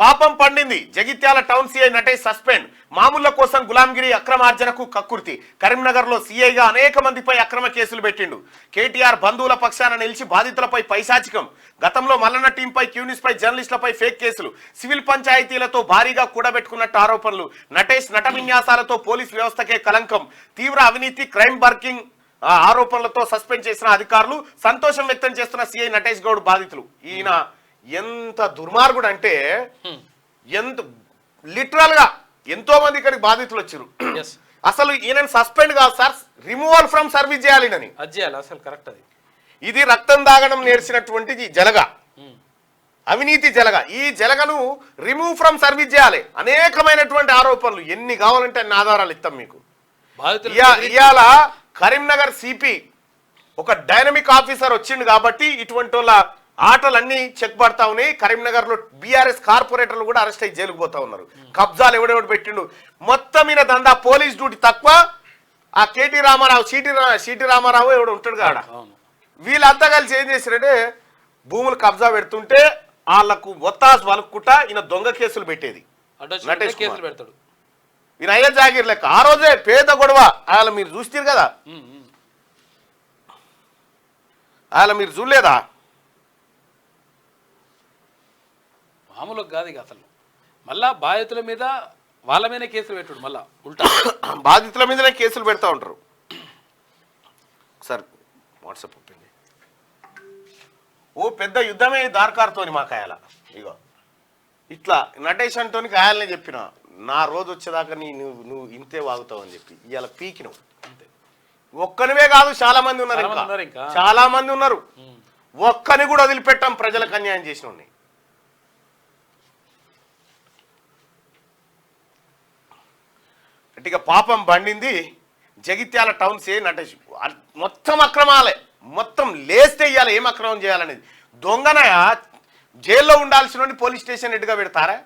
పాపం పండింది. Jagtial town CI Natesh suspend. మామూళ్ల కోసం గులాంగిరి అక్రమార్జనకు కక్కుర్తి. కరీంనగర్ లో సీఐగా అనేక మందిపై అక్రమ కేసులు పెట్టిండు. కేటీఆర్ బంధువుల పక్షాన నిలిచి బాధితులపై పైశాచికం. గతంలో మల్లన్న టీంపై క్యూనిస్ పై జర్నలిస్టులపై ఫేక్ కేసులు. సివిల్ పంచాయతీలతో భారీగా కూడబెట్టుకున్నట్టు ఆరోపణలు. నటేష్ నట విన్యాసాలతో పోలీస్ వ్యవస్థకే కలంకం. తీవ్ర అవినీతి క్రైమ్ బర్కింగ్ ఆరోపణలతో సస్పెండ్ చేసిన అధికారులు. సంతోషం వ్యక్తం చేస్తున్న సీఐ నటేష్ గౌడ్ బాధితులు. ఈయన ఎంత దుర్మార్గుడు అంటే ఎంత లిటరల్ గా ఎంతో మంది ఇక్కడికి బాధితులు వచ్చారు. అసలు ఈయన సస్పెండ్ కాదు సార్, రిమూవల్ ఫ్రమ్ సర్వీస్ చేయాలి. అసలు కరెక్ట్. అది ఇది రక్తం దాగడం నేర్చినటువంటి జలగ, అవినీతి జలగ. ఈ జలగను రిమూవ్ ఫ్రమ్ సర్వీస్ చేయాలి. అనేకమైనటువంటి ఆరోపణలు ఎన్ని కావాలంటే అన్ని ఆధారాలు ఇస్తాం మీకు. ఇవాళ కరీంనగర్ సిపి ఒక డైనమిక్ ఆఫీసర్ వచ్చిండు కాబట్టి ఇటువంటి వాళ్ళ ఆటలన్నీ చెక్ పడతా ఉన్నాయి. కరీంనగర్ లో బీఆర్ఎస్ కార్పొరేటర్లు కూడా అరెస్ట్ అయ్యి జైలుకు పోతా ఉన్నారు. కబ్జాలు ఎవడెవడు పెట్టిండు మొత్తం మీద దందా. పోలీస్ డ్యూటీ తక్కువ. ఆ కేటీ రామారావు సిటీ రామారావు ఎవడు ఉంటాడు కాడ, వీళ్ళంతా కలిసి ఏం చేశారంటే భూములు కబ్జా పెడుతుంటే వాళ్ళకు ఒత్తాసు వలుక్కుంటా ఈయన దొంగ కేసులు పెట్టేది. నటేష్ పెడతాడు ఈయన అయ్యే జాగీర్ లెక్క. ఆ రోజే పేద గొడవ ఆయన మీరు చూస్తారు కదా, ఆయన మీరు చూడలేదా? మామూలుగా కాదు ఇక అసలు. మళ్ళా బాధితుల మీద వాళ్ళ మీదనే కేసులు పెట్టుడు. మళ్ళా ఉల్టా బాధితుల మీదనే కేసులు పెడతా ఉంటారు. Sir WhatsApp ఒప్పింది. ఓ పెద్ద యుద్ధమే దార్కార్తోని మా కాయాల. ఇగో ఇట్లా నటేష్ అంటోని కాయాలనే చెప్పిన నా రోజు వచ్చేదాకా నువ్వు ఇంతే వాగుతావు అని చెప్పి ఇవాళ పీకినవు. అంతే. ఒక్కనివే కాదు, చాలా మంది ఉన్నారు, ఇంకా చాలా మంది ఉన్నారు. ఒక్కని కూడా వదిలిపెట్టాం ప్రజలకు అన్యాయం చేసిన. ఇక పాపం బండింది. జగిత్యాల టౌన్ సే నటేష్ మొత్తం అక్రమాలే, మొత్తం లేస్తే ఇవ్వాలి ఏం అక్రమం చేయాలనేది. దొంగన జైల్లో ఉండాల్సిన పోలీస్ స్టేషన్ ఎటుగా పెడతారా?